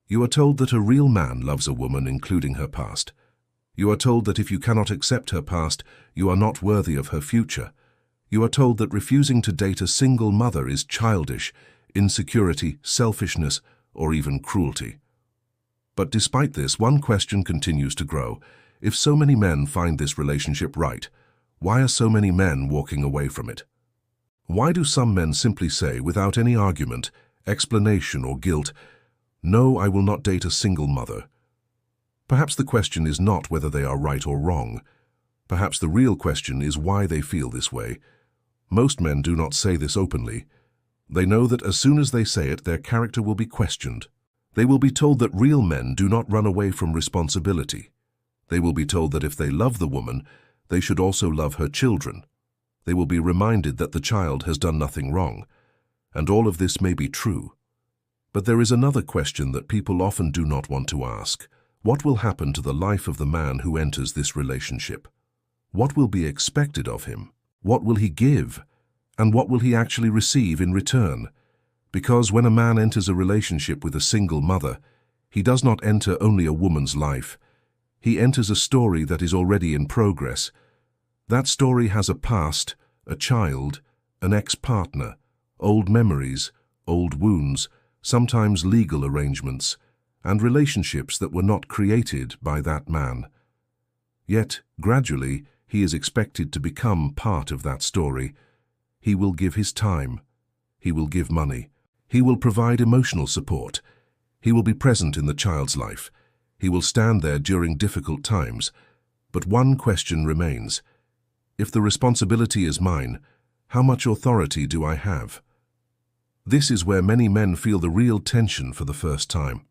You are told that a real man loves a woman, including her past. You are told that if you cannot accept her past, you are not worthy of her future. You are told that refusing to date a single mother is childish, insecurity, selfishness, or even cruelty. But despite this, one question continues to grow. If so many men find this relationship right, why are so many men walking away from it? Why do some men simply say, without any argument, explanation, or guilt, "No, I will not date a single mother"? Perhaps the question is not whether they are right or wrong. Perhaps the real question is why they feel this way. Most men do not say this openly. They know that as soon as they say it, their character will be questioned. They will be told that real men do not run away from responsibility. They will be told that if they love the woman, they should also love her children. They will be reminded that the child has done nothing wrong. And all of this may be true. But there is another question that people often do not want to ask. What will happen to the life of the man who enters this relationship? What will be expected of him? What will he give? And what will he actually receive in return? Because when a man enters a relationship with a single mother, he does not enter only a woman's life. He enters a story that is already in progress. That story has a past, a child, an ex-partner, old memories, old wounds, sometimes legal arrangements, and relationships that were not created by that man. Yet, gradually, he is expected to become part of that story. He will give his time. He will give money. He will provide emotional support. He will be present in the child's life. He will stand there during difficult times. But one question remains. If the responsibility is mine, how much authority do I have? This is where many men feel the real tension for the first time.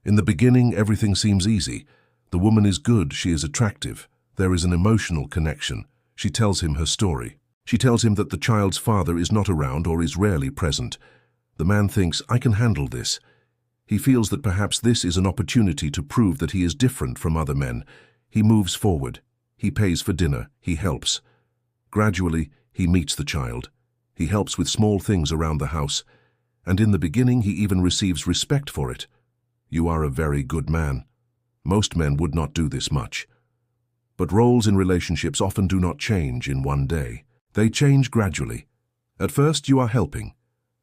In the beginning, everything seems easy. The woman is good, she is attractive. There is an emotional connection. She tells him her story. She tells him that the child's father is not around or is rarely present. The man thinks, I can handle this. He feels that perhaps this is an opportunity to prove that he is different from other men. He moves forward. He pays for dinner. He helps. Gradually, he meets the child. He helps with small things around the house. And in the beginning, he even receives respect for it. You are a very good man. Most men would not do this much. But roles in relationships often do not change in one day. They change gradually. At first, you are helping.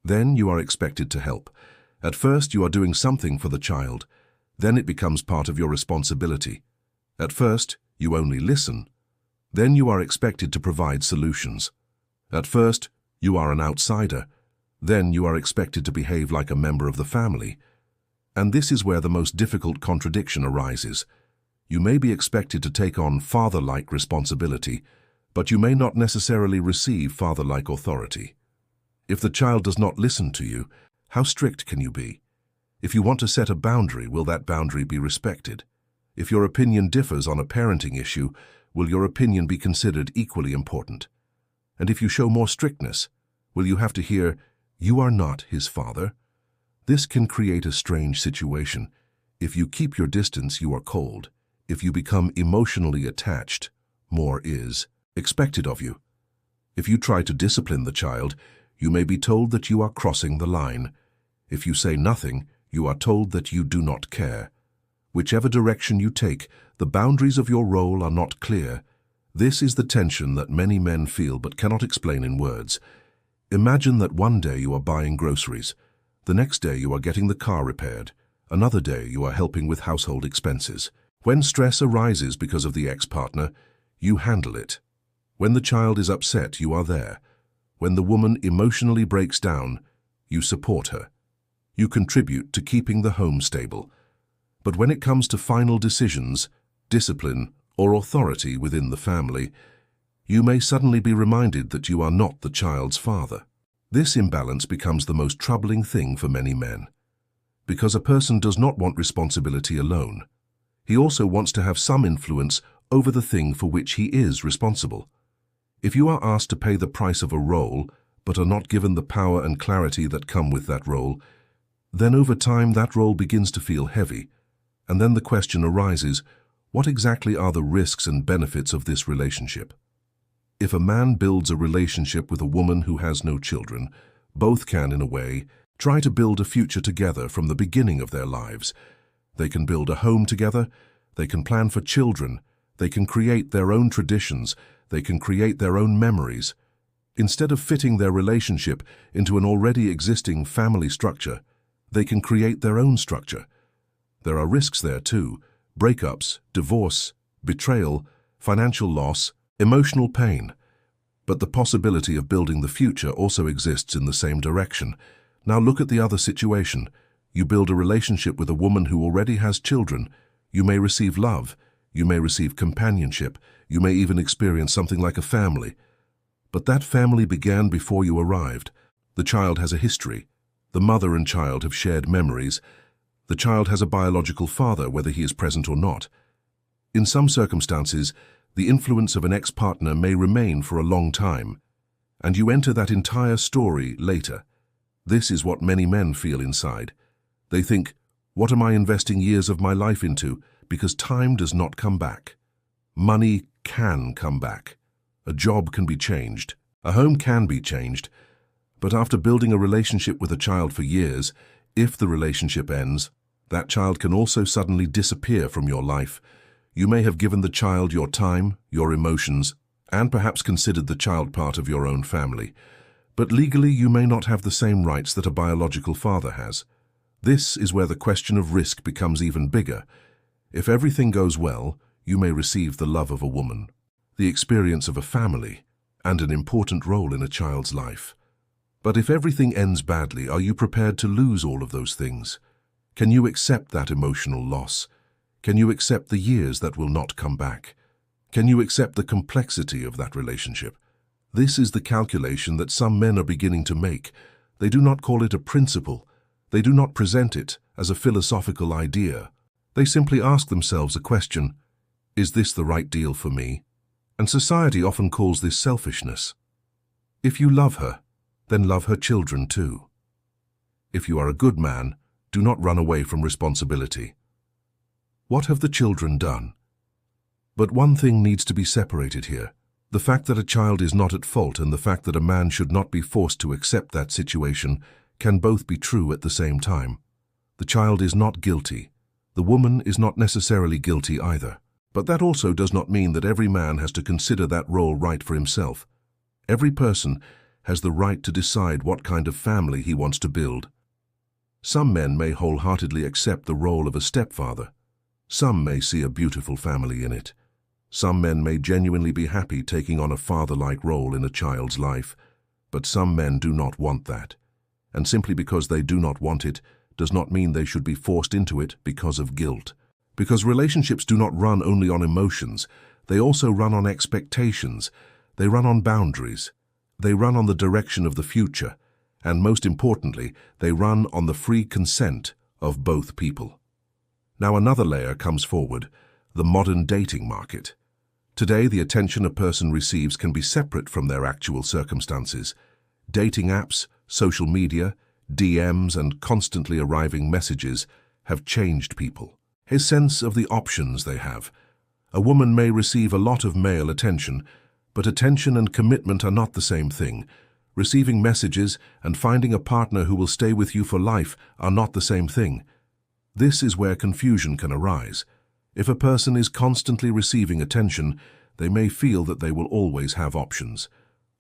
Then you are expected to help. At first, you are doing something for the child. Then it becomes part of your responsibility. At first, you only listen. Then you are expected to provide solutions. At first, you are an outsider. Then you are expected to behave like a member of the family. And this is where the most difficult contradiction arises. You may be expected to take on father-like responsibility, but you may not necessarily receive father-like authority. If the child does not listen to you, how strict can you be? If you want to set a boundary, will that boundary be respected? If your opinion differs on a parenting issue, will your opinion be considered equally important? And if you show more strictness, will you have to hear, "You are not his father"? This can create a strange situation. If you keep your distance, you are cold. If you become emotionally attached, more is expected of you. If you try to discipline the child, you may be told that you are crossing the line. If you say nothing, you are told that you do not care. Whichever direction you take, the boundaries of your role are not clear. This is the tension that many men feel but cannot explain in words. Imagine that one day you are buying groceries. The next day you are getting the car repaired. Another day you are helping with household expenses. When stress arises because of the ex-partner, you handle it. When the child is upset, you are there. When the woman emotionally breaks down, you support her. You contribute to keeping the home stable. But when it comes to final decisions, discipline, or authority within the family, you may suddenly be reminded that you are not the child's father. This imbalance becomes the most troubling thing for many men. Because a person does not want responsibility alone. He also wants to have some influence over the thing for which he is responsible. If you are asked to pay the price of a role, but are not given the power and clarity that come with that role, then over time that role begins to feel heavy. And then the question arises, what exactly are the risks and benefits of this relationship? If a man builds a relationship with a woman who has no children, both can, in a way, try to build a future together from the beginning of their lives. They can build a home together, they can plan for children, they can create their own traditions, they can create their own memories. Instead of fitting their relationship into an already existing family structure, they can create their own structure. There are risks there too: breakups, divorce, betrayal, financial loss, emotional pain. But the possibility of building the future also exists in the same direction. Now look at the other situation. You build a relationship with a woman who already has children. You may receive love, you may receive companionship, you may even experience something like a family. But that family began before you arrived. The child has a history. The mother and child have shared memories. The child has a biological father, whether he is present or not. In some circumstances, the influence of an ex-partner may remain for a long time, and you enter that entire story later. This is what many men feel inside. They think, what am I investing years of my life into? Because time does not come back. Money can come back. A job can be changed. A home can be changed. But after building a relationship with a child for years, if the relationship ends, that child can also suddenly disappear from your life. You may have given the child your time, your emotions, and perhaps considered the child part of your own family. But legally, you may not have the same rights that a biological father has. This is where the question of risk becomes even bigger. If everything goes well, you may receive the love of a woman, the experience of a family, and an important role in a child's life. But if everything ends badly, are you prepared to lose all of those things? Can you accept that emotional loss? Can you accept the years that will not come back? Can you accept the complexity of that relationship? This is the calculation that some men are beginning to make. They do not call it a principle. They do not present it as a philosophical idea. They simply ask themselves a question: is this the right deal for me? And society often calls this selfishness. If you love her, then love her children too. If you are a good man, do not run away from responsibility. What have the children done? But one thing needs to be separated here. The fact that a child is not at fault and the fact that a man should not be forced to accept that situation can both be true at the same time. The child is not guilty. The woman is not necessarily guilty either. But that also does not mean that every man has to consider that role right for himself. Every person has the right to decide what kind of family he wants to build. Some men may wholeheartedly accept the role of a stepfather. Some may see a beautiful family in it. Some men may genuinely be happy taking on a father-like role in a child's life, but some men do not want that. And simply because they do not want it does not mean they should be forced into it because of guilt. Because relationships do not run only on emotions, they also run on expectations, they run on boundaries, they run on the direction of the future, and most importantly, they run on the free consent of both people. Now another layer comes forward, the modern dating market. Today, the attention a person receives can be separate from their actual circumstances. Dating apps, social media, DMs, and constantly arriving messages have changed people. His sense of the options they have. A woman may receive a lot of male attention, but attention and commitment are not the same thing. Receiving messages and finding a partner who will stay with you for life are not the same thing. This is where confusion can arise. If a person is constantly receiving attention, they may feel that they will always have options.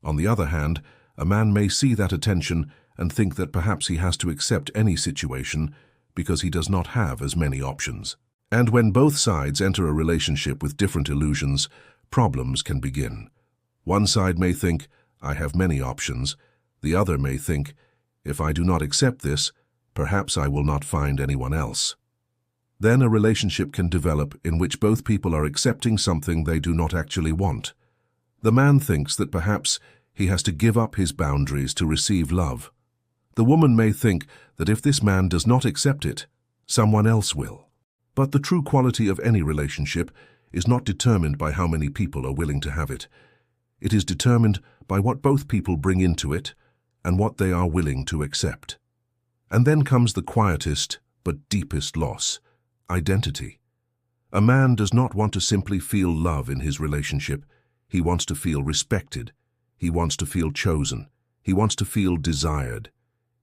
On the other hand, a man may see that attention and think that perhaps he has to accept any situation because he does not have as many options. And when both sides enter a relationship with different illusions, problems can begin. One side may think, I have many options. The other may think, if I do not accept this, perhaps I will not find anyone else. Then a relationship can develop in which both people are accepting something they do not actually want. The man thinks that perhaps he has to give up his boundaries to receive love. The woman may think that if this man does not accept it, someone else will. But the true quality of any relationship is not determined by how many people are willing to have it. It is determined by what both people bring into it and what they are willing to accept. And then comes the quietest but deepest loss: identity. A man does not want to simply feel love in his relationship. He wants to feel respected. He wants to feel chosen. He wants to feel desired.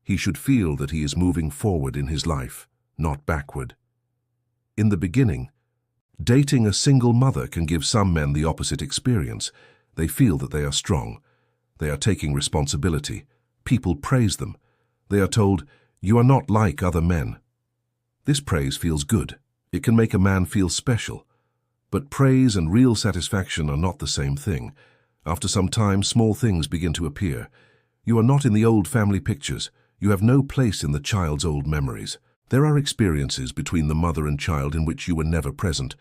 He should feel that he is moving forward in his life, not backward. In the beginning, dating a single mother can give some men the opposite experience. They feel that they are strong. They are taking responsibility. People praise them. They are told, "You are not like other men." This praise feels good. It can make a man feel special. But praise and real satisfaction are not the same thing. After some time, small things begin to appear. You are not in the old family pictures. You have no place in the child's old memories. There are experiences between the mother and child in which you were never present.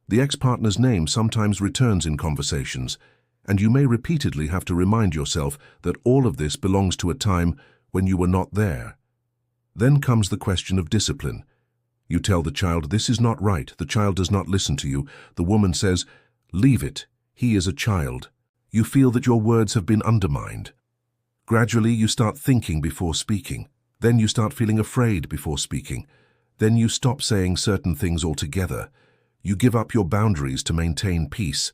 The ex-partner's name sometimes returns in conversations, and you may repeatedly have to remind yourself that all of this belongs to a time when you were not there. Then comes the question of discipline. You tell the child, "This is not right." The child does not listen to you. The woman says, "Leave it. He is a child." You feel that your words have been undermined. Gradually, you start thinking before speaking. Then you start feeling afraid before speaking. Then you stop saying certain things altogether. You give up your boundaries to maintain peace.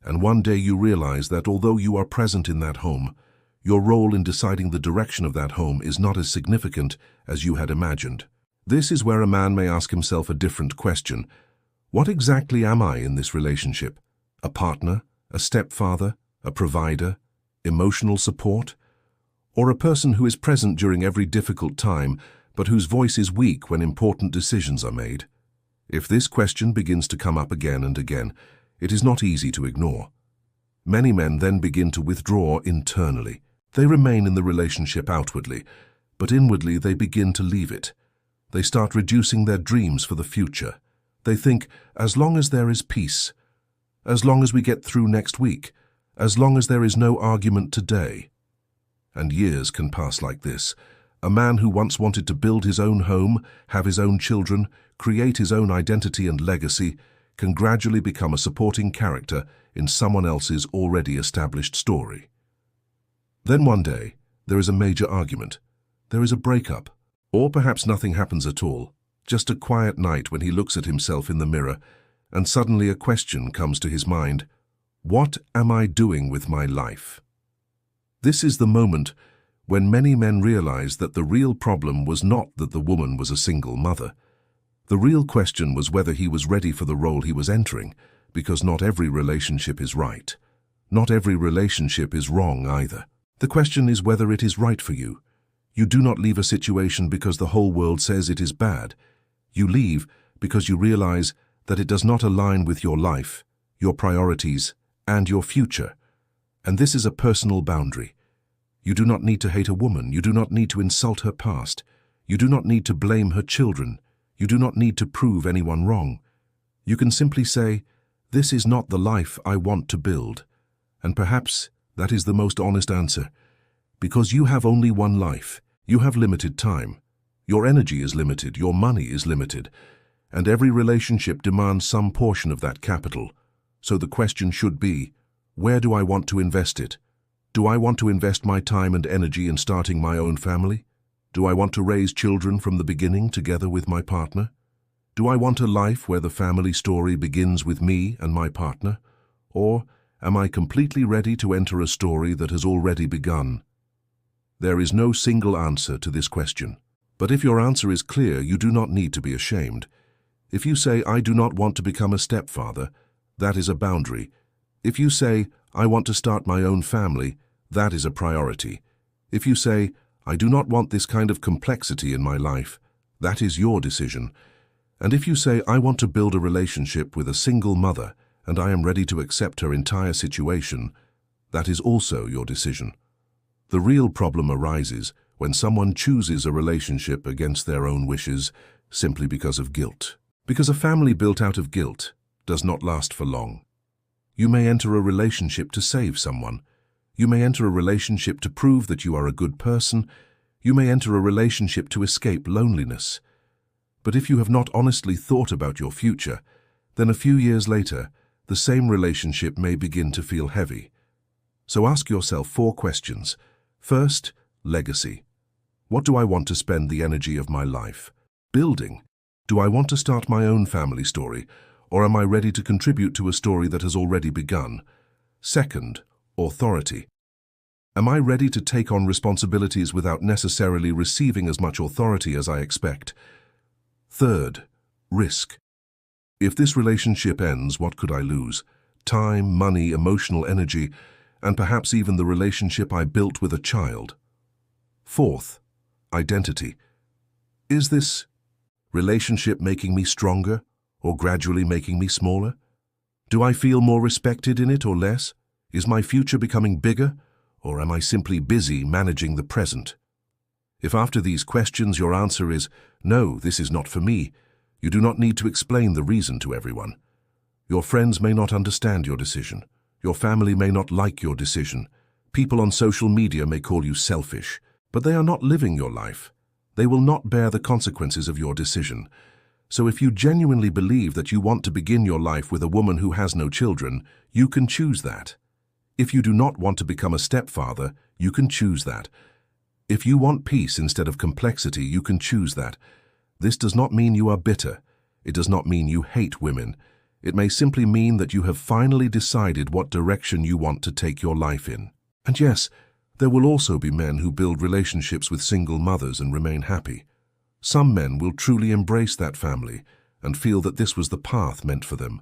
And one day you realize that although you are present in that home, your role in deciding the direction of that home is not as significant as you had imagined. This is where a man may ask himself a different question. What exactly am I in this relationship? A partner? A stepfather? A provider? Emotional support? Or a person who is present during every difficult time, but whose voice is weak when important decisions are made? If this question begins to come up again and again, it is not easy to ignore. Many men then begin to withdraw internally. They remain in the relationship outwardly, but inwardly they begin to leave it. They start reducing their dreams for the future. They think, as long as there is peace, as long as we get through next week, as long as there is no argument today. And years can pass like this. A man who once wanted to build his own home, have his own children, create his own identity and legacy, can gradually become a supporting character in someone else's already established story. Then one day, there is a major argument. There is a breakup. Or perhaps nothing happens at all. Just a quiet night when he looks at himself in the mirror, and suddenly a question comes to his mind. What am I doing with my life? This is the moment when many men realize that the real problem was not that the woman was a single mother. The real question was whether he was ready for the role he was entering, because not every relationship is right. Not every relationship is wrong either. The question is whether it is right for you. You do not leave a situation because the whole world says it is bad. You leave because you realize that it does not align with your life, your priorities, and your future. And this is a personal boundary. You do not need to hate a woman. You do not need to insult her past. You do not need to blame her children. You do not need to prove anyone wrong. You can simply say, "This is not the life I want to build." And perhaps that is the most honest answer. Because you have only one life. You have limited time. Your energy is limited. Your money is limited. And every relationship demands some portion of that capital. So the question should be, where do I want to invest it? Do I want to invest my time and energy in starting my own family? Do I want to raise children from the beginning together with my partner? Do I want a life where the family story begins with me and my partner? Or am I completely ready to enter a story that has already begun? There is no single answer to this question. But if your answer is clear, you do not need to be ashamed. If you say, "I do not want to become a stepfather," that is a boundary. If you say, "I want to start my own family," that is a priority. If you say, "I do not want this kind of complexity in my life," that is your decision. And if you say, "I want to build a relationship with a single mother and I am ready to accept her entire situation," that is also your decision. The real problem arises when someone chooses a relationship against their own wishes simply because of guilt. Because a family built out of guilt does not last for long. You may enter a relationship to save someone. You may enter a relationship to prove that you are a good person. You may enter a relationship to escape loneliness. But if you have not honestly thought about your future, then a few years later, the same relationship may begin to feel heavy. So ask yourself 4 questions. First, legacy. What do I want to spend the energy of my life building? Do I want to start my own family story, or am I ready to contribute to a story that has already begun? Second, authority. Am I ready to take on responsibilities without necessarily receiving as much authority as I expect? Third, risk. If this relationship ends, what could I lose? Time, money, emotional energy, and perhaps even the relationship I built with a child. Fourth, identity. Is this relationship making me stronger or gradually making me smaller? Do I feel more respected in it or less? Is my future becoming bigger, or am I simply busy managing the present? If after these questions your answer is, no, this is not for me, you do not need to explain the reason to everyone. Your friends may not understand your decision. Your family may not like your decision. People on social media may call you selfish, but they are not living your life. They will not bear the consequences of your decision. So if you genuinely believe that you want to begin your life with a woman who has no children, you can choose that. If you do not want to become a stepfather, you can choose that. If you want peace instead of complexity, you can choose that. This does not mean you are bitter. It does not mean you hate women. It may simply mean that you have finally decided what direction you want to take your life in. And yes, there will also be men who build relationships with single mothers and remain happy. Some men will truly embrace that family and feel that this was the path meant for them.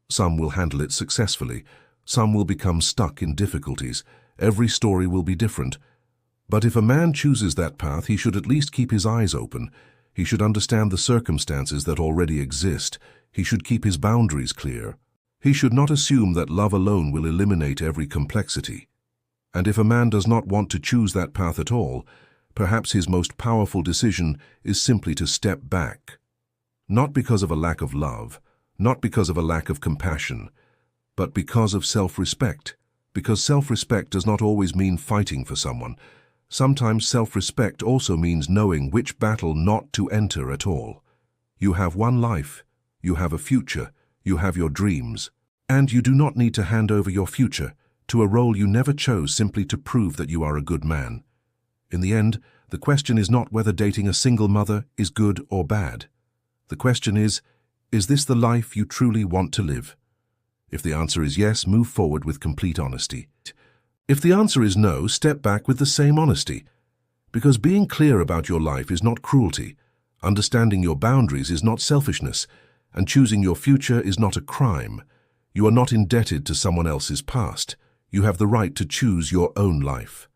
Some will handle it successfully. Some will become stuck in difficulties. Every story will be different. But if a man chooses that path, he should at least keep his eyes open. He should understand the circumstances that already exist. He should keep his boundaries clear. He should not assume that love alone will eliminate every complexity. And if a man does not want to choose that path at all, perhaps his most powerful decision is simply to step back. Not because of a lack of love, not because of a lack of compassion, but because of self-respect. Because self-respect does not always mean fighting for someone. Sometimes self-respect also means knowing which battle not to enter at all. You have one life, you have a future, you have your dreams, and you do not need to hand over your future to a role you never chose simply to prove that you are a good man. In the end, the question is not whether dating a single mother is good or bad. The question is this the life you truly want to live? If the answer is yes, move forward with complete honesty. If the answer is no, step back with the same honesty. Because being clear about your life is not cruelty, understanding your boundaries is not selfishness, and choosing your future is not a crime. You are not indebted to someone else's past. You have the right to choose your own life.